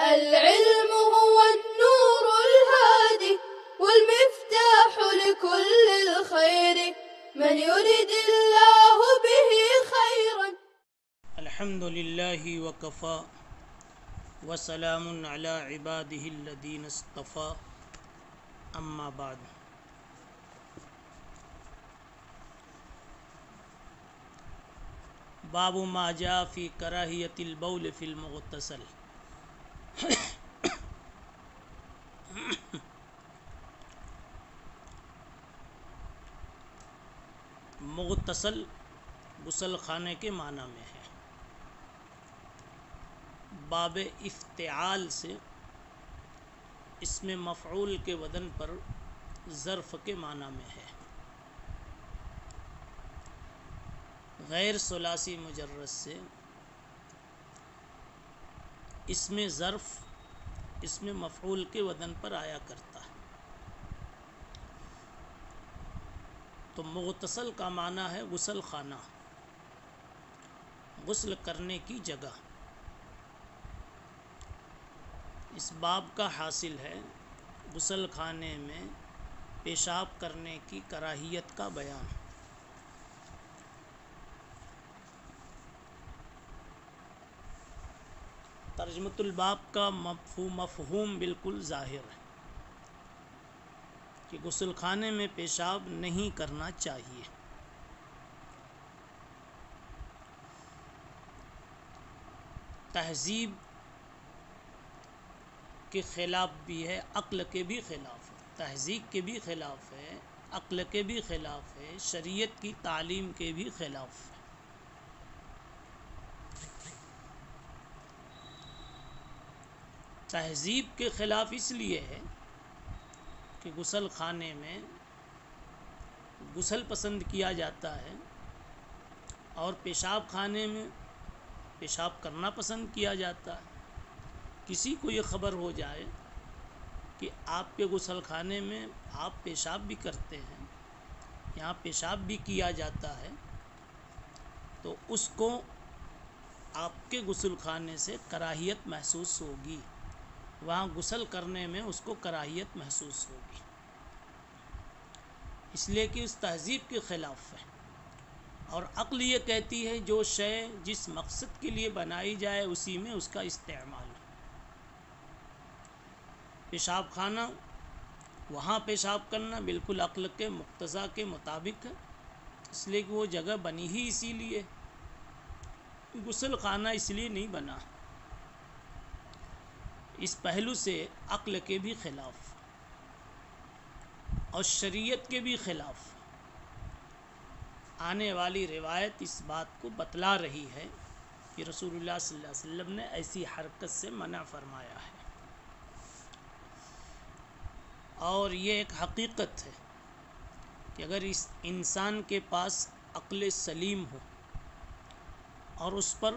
العلم هو النور الهادي والمفتاح لكل الخير من يرد الله به خيرا. الحمد لله وكفى وسلام على عباده الذين اصطفى اما بعد. باب ما جاء في کراہیت البول فی المغتسل. مغتسل غسل خانے کے معنی میں ہے. باب افتعال سے اسم مفعول کے وزن پر ظرف کے معنی میں ہے. غیر ثلاثی مجرد سے اسم ظرف اسم مفعول کے وزن پر آیا کرتا ہے. تو مغتسل کا معنی ہے غسل خانہ، غسل کرنے کی جگہ. اس باب کا حاصل ہے غسل خانے میں پیشاب کرنے کی کراہیت کا بیان. ترجمۃ الباب کا مفہوم بالکل ظاہر ہے کہ غسل خانے میں پیشاب نہیں کرنا چاہیے. تہذیب کے خلاف بھی ہے، عقل کے بھی خلاف ہے. تہذیب کے بھی خلاف ہے، عقل کے بھی خلاف ہے، شریعت کی تعلیم کے بھی خلاف ہے. تہذیب کے خلاف اس لیے ہے کہ غسل خانے میں غسل پسند کیا جاتا ہے اور پیشاب خانے میں پیشاب کرنا پسند کیا جاتا ہے. کسی کو یہ خبر ہو جائے کہ آپ کے غسل خانے میں آپ پیشاب بھی کرتے ہیں، یہاں پیشاب بھی کیا جاتا ہے، تو اس کو آپ کے غسل خانے سے کراہیت محسوس ہوگی، وہاں غسل کرنے میں اس کو کراہیت محسوس ہوگی، اس لیے کہ اس تہذیب کے خلاف ہے. اور عقل یہ کہتی ہے جو شے جس مقصد کے لیے بنائی جائے اسی میں اس کا استعمال. پیشاب خانہ، وہاں پیشاب کرنا بالکل عقل کے مقتضا کے مطابق ہے، اس لیے کہ وہ جگہ بنی ہی اسی لیے. غسل خانہ اس لیے نہیں بنا. اس پہلو سے عقل کے بھی خلاف اور شریعت کے بھی خلاف آنے والی روایت اس بات کو بتلا رہی ہے کہ رسول اللہ صلی اللہ علیہ وسلم نے ایسی حرکت سے منع فرمایا ہے. اور یہ ایک حقیقت ہے کہ اگر اس انسان کے پاس عقل سلیم ہو اور اس پر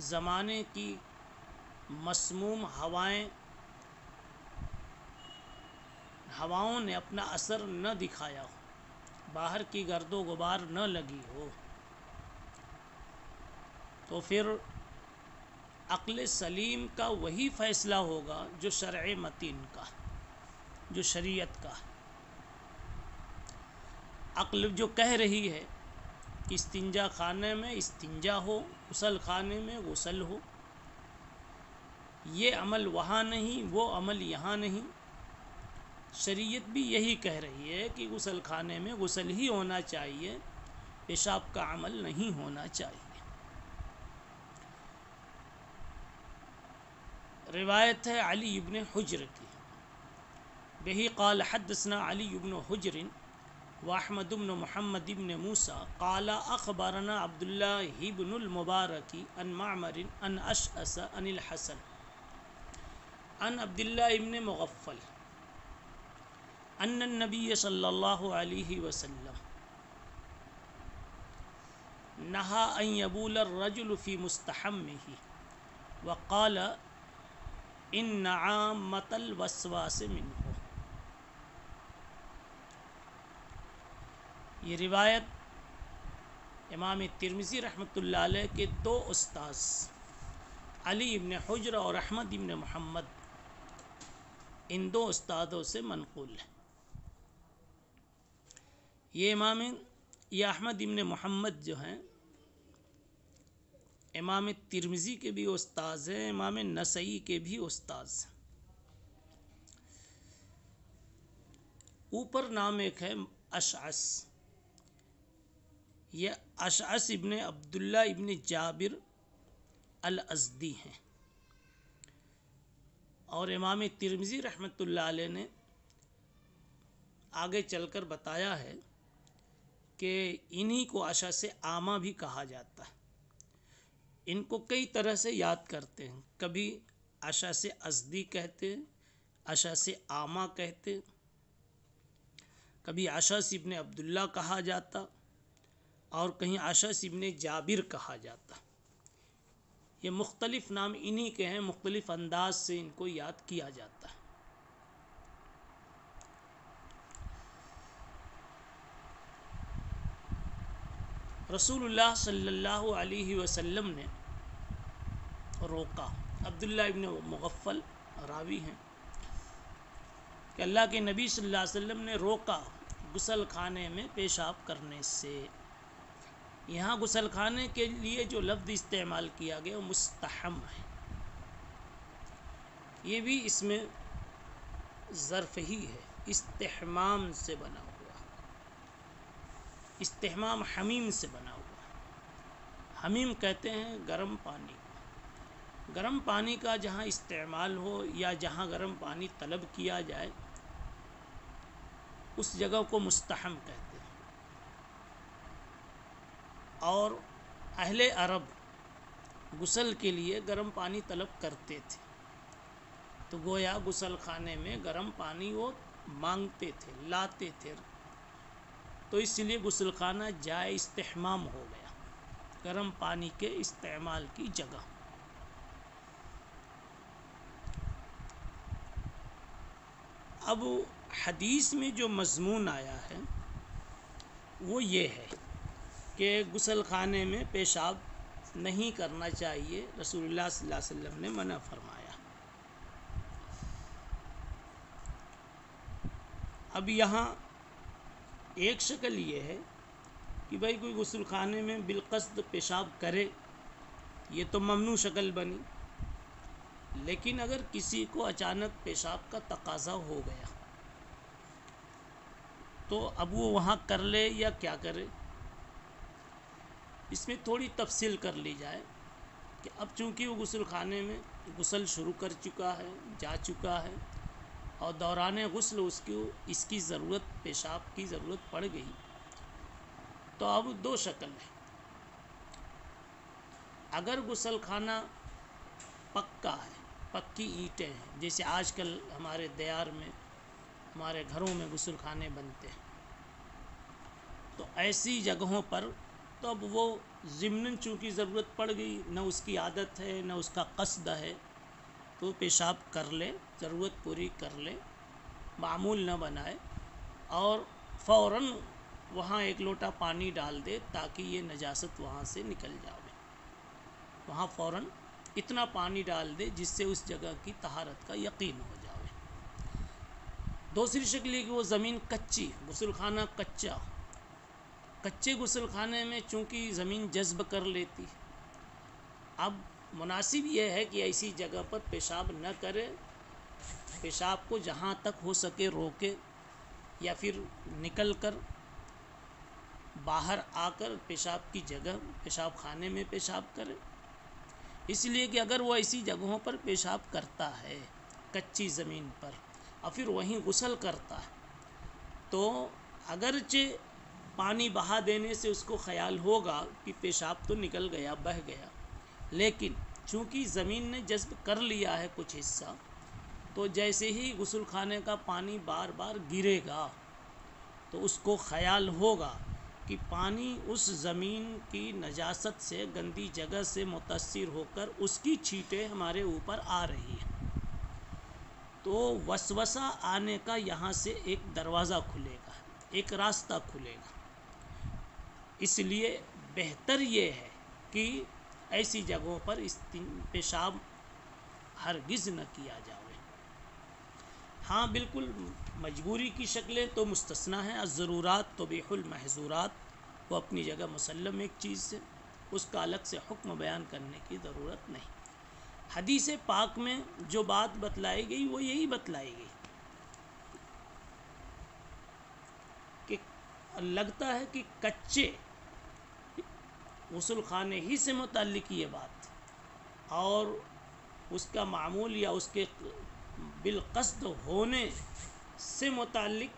زمانے کی مسموم ہواؤں نے اپنا اثر نہ دکھایا ہو، باہر کی گرد و غبار نہ لگی ہو، تو پھر عقل سلیم کا وہی فیصلہ ہوگا جو شرع متین کا، جو شریعت کا. عقل جو کہہ رہی ہے کہ استنجا خانے میں استنجا ہو، غسل خانے میں غسل ہو، یہ عمل وہاں نہیں، وہ عمل یہاں نہیں. شریعت بھی یہی کہہ رہی ہے کہ غسل خانے میں غسل ہی ہونا چاہیے، پیشاب کا عمل نہیں ہونا چاہیے. روایت ہے علی ابن حجر کی، بہی قال حدثنا علی ابن حجر واحمد بن محمد بن موسیٰ قال اخبرنا عبد الله بن المبارک عن معمر عن اشعث عن الحسن عن عبد الله بن مغفل ان النبي صلی اللہ علیہ وسلم نہى ان يبول الرجل في مستحمه وقال ان عامة الوسواس منه. یہ روایت امام ترمذی رحمۃ اللہ علیہ کے دو استاذ علی ابن حجر اور احمد ابن محمد، ان دو استادوں سے منقول ہے۔ یہ احمد ابن محمد جو ہیں امام ترمذی کے بھی استاذ ہیں، امام نسائی کے بھی استاذ ہیں۔ اوپر نام ایک ہے اشعث، یہ اشعث ابن عبداللہ ابن جابر الازدی ہیں، اور امام ترمذی رحمۃ اللہ علیہ نے آگے چل کر بتایا ہے کہ انہی کو اشعث عامہ بھی کہا جاتا ہے۔ ان کو کئی طرح سے یاد کرتے ہیں، کبھی اشعث ازدی کہتے ہیں، اشعث عامہ کہتے، کبھی اشعث ابن عبداللہ کہا جاتا، اور کہیں اشعث ابن جابر کہا جاتا۔ یہ مختلف نام انہی کے ہیں، مختلف انداز سے ان کو یاد کیا جاتا ہے۔ رسول اللہ صلی اللہ علیہ وسلم نے روکا، عبداللہ ابن مغفل راوی ہیں کہ اللہ کے نبی صلی اللہ علیہ وسلم نے روکا غسل خانے میں پیشاب کرنے سے۔ یہاں غسل خانے کے لیے جو لفظ استعمال کیا گیا وہ مستحم ہے، یہ بھی اس میں ظرف ہی ہے، استحمام سے بنا ہوا، استحمام حمیم سے بنا ہوا۔ حمیم کہتے ہیں گرم پانی، گرم پانی کا جہاں استعمال ہو یا جہاں گرم پانی طلب کیا جائے اس جگہ کو مستحم کہتے ہیں۔ اور اہل عرب غسل کے لیے گرم پانی طلب کرتے تھے، تو گویا غسل خانے میں گرم پانی وہ مانگتے تھے، لاتے تھے، تو اس لیے غسل خانہ جائے استحمام ہو گیا گرم پانی کے استعمال کی جگہ۔ اب حدیث میں جو مضمون آیا ہے وہ یہ ہے کہ غسل خانے میں پیشاب نہیں کرنا چاہیے، رسول اللہ صلی اللہ علیہ وسلم نے منع فرمایا۔ اب یہاں ایک شکل یہ ہے کہ بھائی کوئی غسل خانے میں بالقصد پیشاب کرے، یہ تو ممنوع شکل بنی، لیکن اگر کسی کو اچانک پیشاب کا تقاضا ہو گیا تو اب وہ وہاں کر لے یا کیا کرے، اس میں تھوڑی تفصیل کر لی جائے کہ اب چونکہ وہ غسل خانے میں غسل شروع کر چکا ہے، جا چکا ہے، اور دوران غسل اس کی ضرورت، پیشاب کی ضرورت پڑ گئی، تو اب دو شکل ہے۔ اگر غسل خانہ پکا ہے، پکی اینٹیں ہیں، جیسے آج کل ہمارے دیار میں، ہمارے گھروں میں غسل خانے بنتے ہیں، تو ایسی جگہوں پر تو اب وہ ضمناً چونکہ ضرورت پڑ گئی، نہ اس کی عادت ہے نہ اس کا قصد ہے، تو پیشاب کر لے، ضرورت پوری کر لے، معمول نہ بنائے، اور فوراً وہاں ایک لوٹا پانی ڈال دے تاکہ یہ نجاست وہاں سے نکل جائے، وہاں فوراً اتنا پانی ڈال دے جس سے اس جگہ کی طہارت کا یقین ہو جائے۔ دوسری شکل یہ کہ وہ زمین کچی، غسل خانہ کچا، کچے غسل خانے میں چونکہ زمین جذب کر لیتی، اب مناسب یہ ہے کہ ایسی جگہ پر پیشاب نہ کرے، پیشاب کو جہاں تک ہو سکے روکے، یا پھر نکل کر باہر آ کر پیشاب کی جگہ پیشاب خانے میں پیشاب کرے۔ اس لیے کہ اگر وہ ایسی جگہوں پر پیشاب کرتا ہے کچی زمین پر اور پھر وہیں غسل کرتا ہے، تو اگرچہ پانی بہا دینے سے اس کو خیال ہوگا کہ پیشاب تو نکل گیا، بہہ گیا، لیکن چونکہ زمین نے جذب کر لیا ہے کچھ حصہ، تو جیسے ہی غسل خانے کا پانی بار بار گرے گا تو اس کو خیال ہوگا کہ پانی اس زمین کی نجاست سے، گندی جگہ سے متاثر ہو کر اس کی چھینٹیں ہمارے اوپر آ رہی ہیں، تو وسوسہ آنے کا یہاں سے ایک دروازہ کھلے گا، ایک راستہ کھلے گا۔ اس لیے بہتر یہ ہے کہ ایسی جگہوں پر پیشاب ہرگز نہ کیا جاوے۔ ہاں بالکل مجبوری کی شکلیں تو مستثنیٰ ہیں، الضرورات تبیح المحظورات، وہ اپنی جگہ مسلم ایک چیز سے، اس کا الگ سے حکم بیان کرنے کی ضرورت نہیں۔ حدیث پاک میں جو بات بتلائی گئی وہ یہی بتلائی گئی کہ لگتا ہے کہ کچے غسل خانے ہی سے متعلق یہ بات، اور اس کا معمول یا اس کے بالقصد ہونے سے متعلق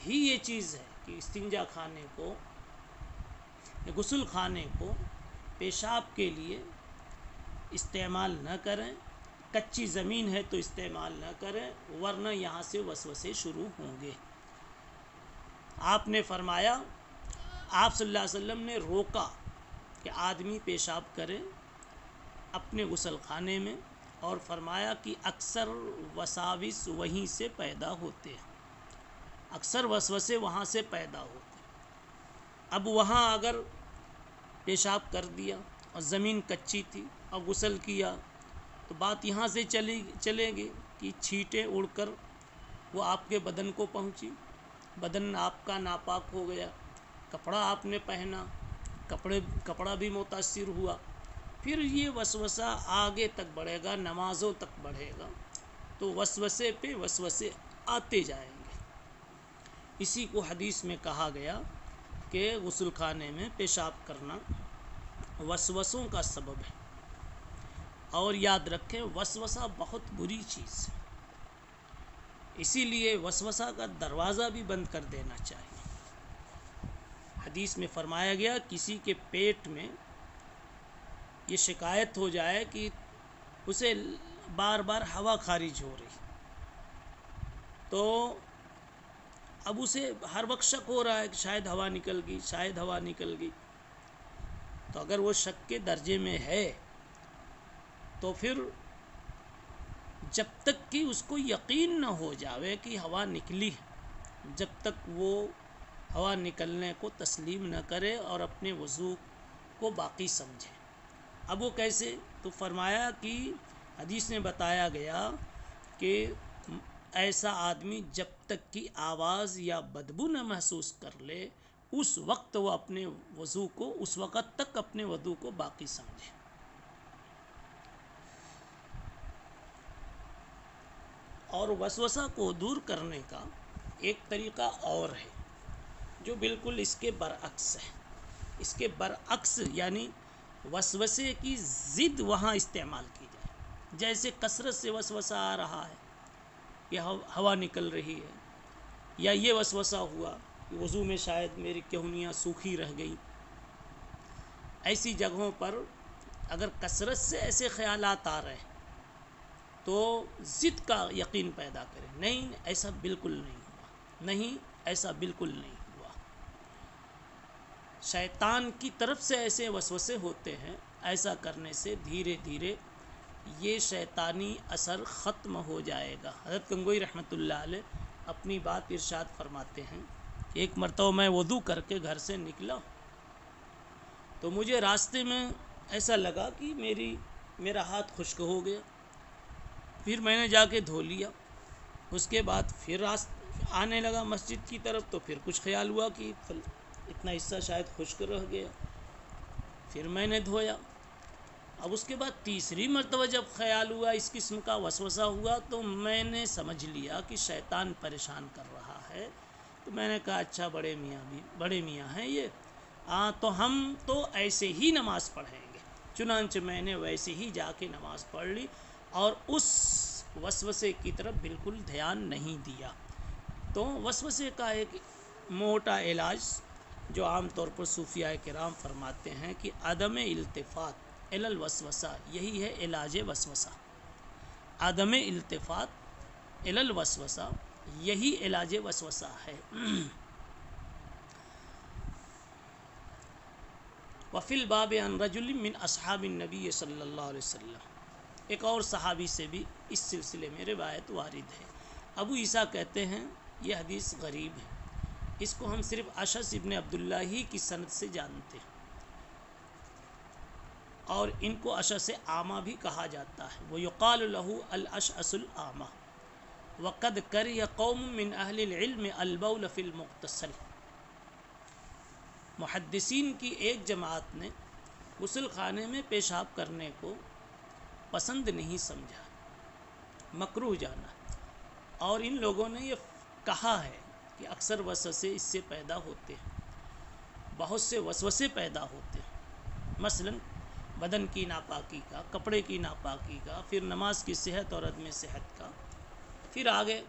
ہی یہ چیز ہے کہ استنجا خانے کو، غسل خانے کو پیشاب کے لیے استعمال نہ کریں، کچی زمین ہے تو استعمال نہ کریں، ورنہ یہاں سے وسوسے شروع ہوں گے۔ آپ نے فرمایا، آپ صلی اللہ علیہ وسلم نے روکا کہ آدمی پیشاب کرے اپنے غسل خانے میں، اور فرمایا کہ اکثر وساوس وہیں سے پیدا ہوتے ہیں، اکثر وسوسے وہاں سے پیدا ہوتے ہیں۔ اب وہاں اگر پیشاب کر دیا اور زمین کچی تھی اور غسل کیا تو بات یہاں سے چلے گی کہ چھینٹیں اڑ کر وہ آپ کے بدن کو پہنچی، بدن آپ کا ناپاک ہو گیا، کپڑا آپ نے پہنا، کپڑا بھی متاثر ہوا، پھر یہ وسوسہ آگے تک بڑھے گا، نمازوں تک بڑھے گا، تو وسوسے پہ وسوسے آتے جائیں گے۔ اسی کو حدیث میں کہا گیا کہ غسل خانے میں پیشاب کرنا وسوسوں کا سبب ہے، اور یاد رکھیں وسوسہ بہت بری چیز ہے، اسی لیے وسوسہ کا دروازہ بھی بند کر دینا چاہیے۔ حدیث میں فرمایا گیا کسی کے پیٹ میں یہ شکایت ہو جائے کہ اسے بار بار ہوا خارج ہو رہی، تو اب اسے ہر وقت شک ہو رہا ہے کہ شاید ہوا نکل گئی، شاید ہوا نکل گئی، تو اگر وہ شک کے درجے میں ہے تو پھر جب تک کہ اس کو یقین نہ ہو جاوے کہ ہوا نکلی ہے، جب تک وہ ہوا نکلنے کو تسلیم نہ کرے اور اپنے وضو کو باقی سمجھے۔ اب وہ کیسے؟ تو فرمایا کہ حدیث میں بتایا گیا کہ ایسا آدمی جب تک کہ آواز یا بدبو نہ محسوس کر لے اس وقت وہ اپنے وضو کو، اس وقت تک اپنے وضو کو باقی سمجھے۔ اور وسوسہ کو دور کرنے کا ایک طریقہ اور ہے جو بالکل اس کے برعکس ہے، اس کے برعکس یعنی وسوسے کی ضد وہاں استعمال کی جائے۔ جیسے کثرت سے وسوسہ آ رہا ہے کہ ہوا نکل رہی ہے، یا یہ وسوسہ ہوا کہ وضو میں شاید میری کہنیاں سوکھی رہ گئی، ایسی جگہوں پر اگر کثرت سے ایسے خیالات آ رہے ہیں تو ضد کا یقین پیدا کریں، نہیں ایسا بالکل نہیں ہوا، نہیں ایسا بالکل نہیں ہوا۔ شیطان کی طرف سے ایسے وسوسے ہوتے ہیں، ایسا کرنے سے دھیرے دھیرے یہ شیطانی اثر ختم ہو جائے گا۔ حضرت گنگوئی رحمۃ اللہ علیہ اپنی بات ارشاد فرماتے ہیں، ایک مرتبہ میں وضو کر کے گھر سے نکلا تو مجھے راستے میں ایسا لگا کہ میرا ہاتھ خشک ہو گیا، پھر میں نے جا کے دھو لیا، اس کے بعد پھر آنے لگا مسجد کی طرف تو پھر کچھ خیال ہوا کہ اتنا حصہ شاید خشک رہ گیا، پھر میں نے دھویا۔ اب اس کے بعد تیسری مرتبہ جب خیال ہوا، اس قسم کا وسوسہ ہوا، تو میں نے سمجھ لیا کہ شیطان پریشان کر رہا ہے، تو میں نے کہا اچھا بڑے میاں ہیں یہ، تو ہم تو ایسے ہی نماز پڑھیں گے۔ چنانچہ میں نے ویسے ہی جا کے نماز پڑھ لی اور اس وسوسے کی طرف بالکل دھیان نہیں دیا۔ تو وسوسے کا ایک موٹا علاج جو عام طور پر صوفیاء کرام فرماتے ہیں کہ عدم التفات الی الوسوسہ، یہی ہے علاج وسوسہ، عدم التفات الی الوسوسہ، یہی علاج وسوسہ ہے۔ وفی الباب عن رجل من اصحاب النبی صلی اللہ علیہ وسلم، ایک اور صحابی سے بھی اس سلسلے میں روایت وارد ہے۔ ابو عیسیٰ کہتے ہیں یہ حدیث غریب ہے، اس کو ہم صرف اشعث ابن عبداللہ ہی کی سند سے جانتے ہیں۔ اور ان کو اشعث اعمیٰ بھی کہا جاتا ہے. وہ یقال له الاشعث الاعمیٰ وقد کرہ قوم من اہل العلم البول فی المغتسل. محدثین کی ایک جماعت نے غسل خانے میں پیشاب کرنے کو پسند نہیں سمجھا، مکروہ جانا، اور ان لوگوں نے یہ کہا ہے کہ اکثر وسوسے اس سے پیدا ہوتے ہیں، بہت سے وسوسے پیدا ہوتے ہیں، مثلا بدن کی ناپاکی کا، کپڑے کی ناپاکی کا، پھر نماز کی صحت اور عدم صحت کا، پھر آگے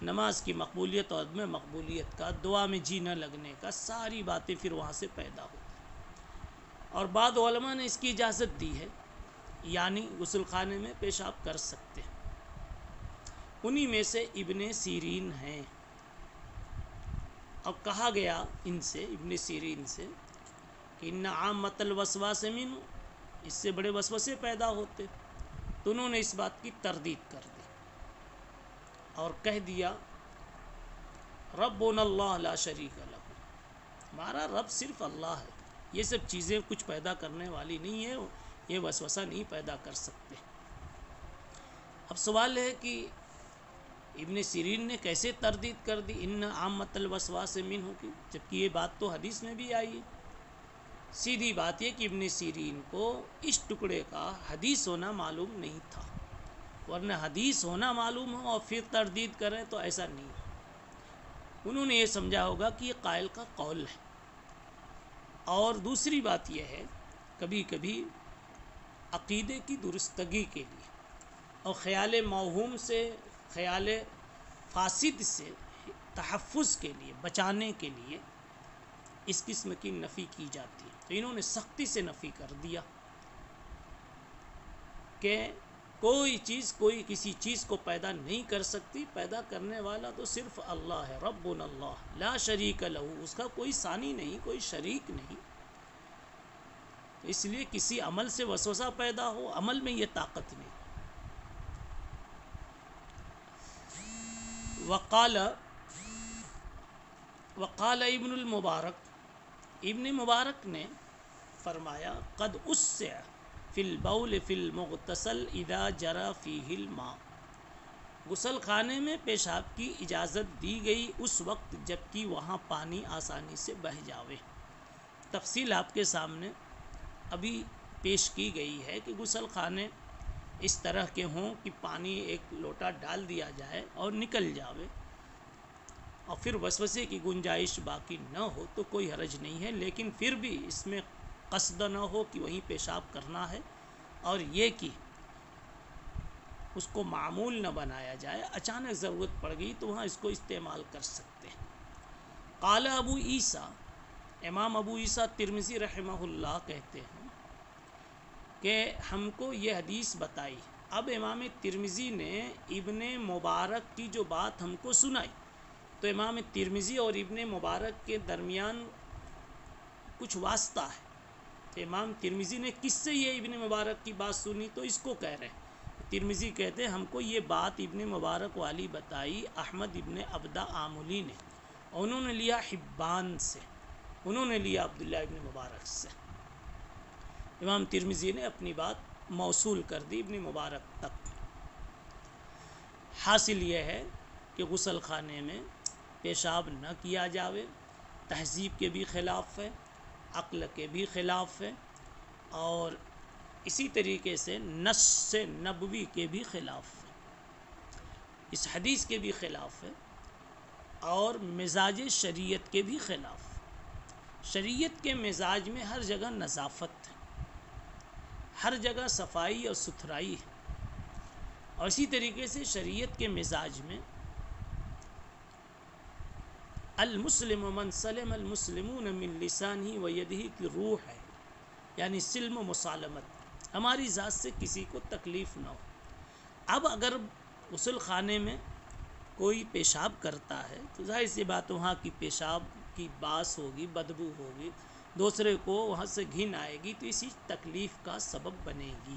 نماز کی مقبولیت اور عدم مقبولیت کا، دعا میں جی نہ لگنے کا، ساری باتیں پھر وہاں سے پیدا ہوتی ہیں. اور بعض علماء نے اس کی اجازت دی ہے، یعنی غسل خانے میں پیشاب کر سکتے ہیں. انہی میں سے ابن سیرین ہیں. اب کہا گیا ان سے، ابن سیرین سے، کہ ان عامۃ الوسواس منہ، اس سے بڑے وسوسے پیدا ہوتے. تو انہوں نے اس بات کی تردید کر دی اور کہہ دیا ربنا اللہ لا شریک لہ، ہمارا رب صرف اللہ ہے، یہ سب چیزیں کچھ پیدا کرنے والی نہیں ہے، یہ وسوسہ نہیں پیدا کر سکتے. اب سوال ہے کہ ابن سیرین نے کیسے تردید کر دی ان عامۃ الوسواس منہ کی، جبکہ یہ بات تو حدیث میں بھی آئی ہے. سیدھی بات یہ کہ ابن سیرین کو اس ٹکڑے کا حدیث ہونا معلوم نہیں تھا، ورنہ حدیث ہونا معلوم ہو اور پھر تردید کریں تو ایسا نہیں. انہوں نے یہ سمجھا ہوگا کہ یہ قائل کا قول ہے. اور دوسری بات یہ ہے، کبھی کبھی عقیدے کی درستگی کے لیے اور خیال موہوم سے، خیال فاسد سے تحفظ کے لیے، بچانے کے لیے اس قسم کی نفی کی جاتی ہے. تو انہوں نے سختی سے نفی کر دیا کہ کوئی چیز کوئی کسی چیز کو پیدا نہیں کر سکتی، پیدا کرنے والا تو صرف اللہ ہے. ربنا اللہ لا شریک لہ، اس کا کوئی ثانی نہیں، کوئی شریک نہیں. تو اس لیے کسی عمل سے وسوسہ پیدا ہو، عمل میں یہ طاقت نہیں. وقال ابن المبارک، ابن مبارک نے فرمایا قد اسع فی البول فی المغتسل اذا جرى فیہ الماء، غسل خانے میں پیشاب کی اجازت دی گئی اس وقت جبکہ وہاں پانی آسانی سے بہہ جاوے. تفصیل آپ کے سامنے ابھی پیش کی گئی ہے کہ غسل خانے اس طرح کے ہوں کہ پانی ایک لوٹا ڈال دیا جائے اور نکل جاوے، اور پھر وسوسے کی گنجائش باقی نہ ہو تو کوئی حرج نہیں ہے. لیکن پھر بھی اس میں قصد نہ ہو کہ وہیں پیشاب کرنا ہے، اور یہ کہ اس کو معمول نہ بنایا جائے، اچانک ضرورت پڑ گئی تو وہاں اس کو استعمال کر سکتے ہیں. قال ابو عیسیٰ، امام ابو عیسیٰ ترمذی رحمہ اللہ کہتے ہیں کہ ہم کو یہ حدیث بتائی. اب امام ترمذی نے ابن مبارک کی جو بات ہم کو سنائی، تو امام ترمذی اور ابن مبارک کے درمیان کچھ واسطہ ہے. تو امام ترمذی نے کس سے یہ ابن مبارک کی بات سنی، تو اس کو کہہ رہے ہیں. ترمذی کہتے ہیں ہم کو یہ بات ابن مبارک والی بتائی احمد ابن عبدہ آملی نے، اور انہوں نے لیا حبان سے، انہوں نے لیا عبداللہ ابن مبارک سے. امام ترمذی نے اپنی بات موصول کر دی ابن مبارک تک. حاصل یہ ہے کہ غسل خانے میں پیشاب نہ کیا جاوے، تہذیب کے بھی خلاف ہے، عقل کے بھی خلاف ہے، اور اسی طریقے سے نص نبوی کے بھی خلاف ہے، اس حدیث کے بھی خلاف ہے، اور مزاج شریعت کے بھی خلاف. شریعت کے مزاج میں ہر جگہ نظافت ہے، ہر جگہ صفائی اور ستھرائی ہے، اور اسی طریقے سے شریعت کے مزاج میں المسلم من سلم المسلمون من لسانہ و یدہ کی روح ہے، یعنی سلم و مسالمت، ہماری ذات سے کسی کو تکلیف نہ ہو. اب اگر غسل خانے میں کوئی پیشاب کرتا ہے تو ظاہر سی بات وہاں کی پیشاب کی باس ہوگی، بدبو ہوگی، دوسرے کو وہاں سے گھن آئے گی، تو اسی تکلیف کا سبب بنے گی.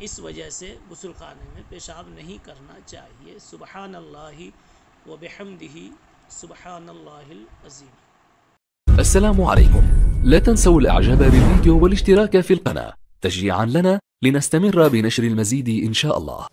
اس وجہ سے غسل خانے میں پیشاب نہیں کرنا چاہیے. سبحان اللہ و بحمدہ سبحان اللہ العظیم. السلام عليكم. لا تنسوا الاعجاب بالفيديو والاشتراك في القناة. تشجيعا لنا لنستمر بنشر المزيد إن شاء الله.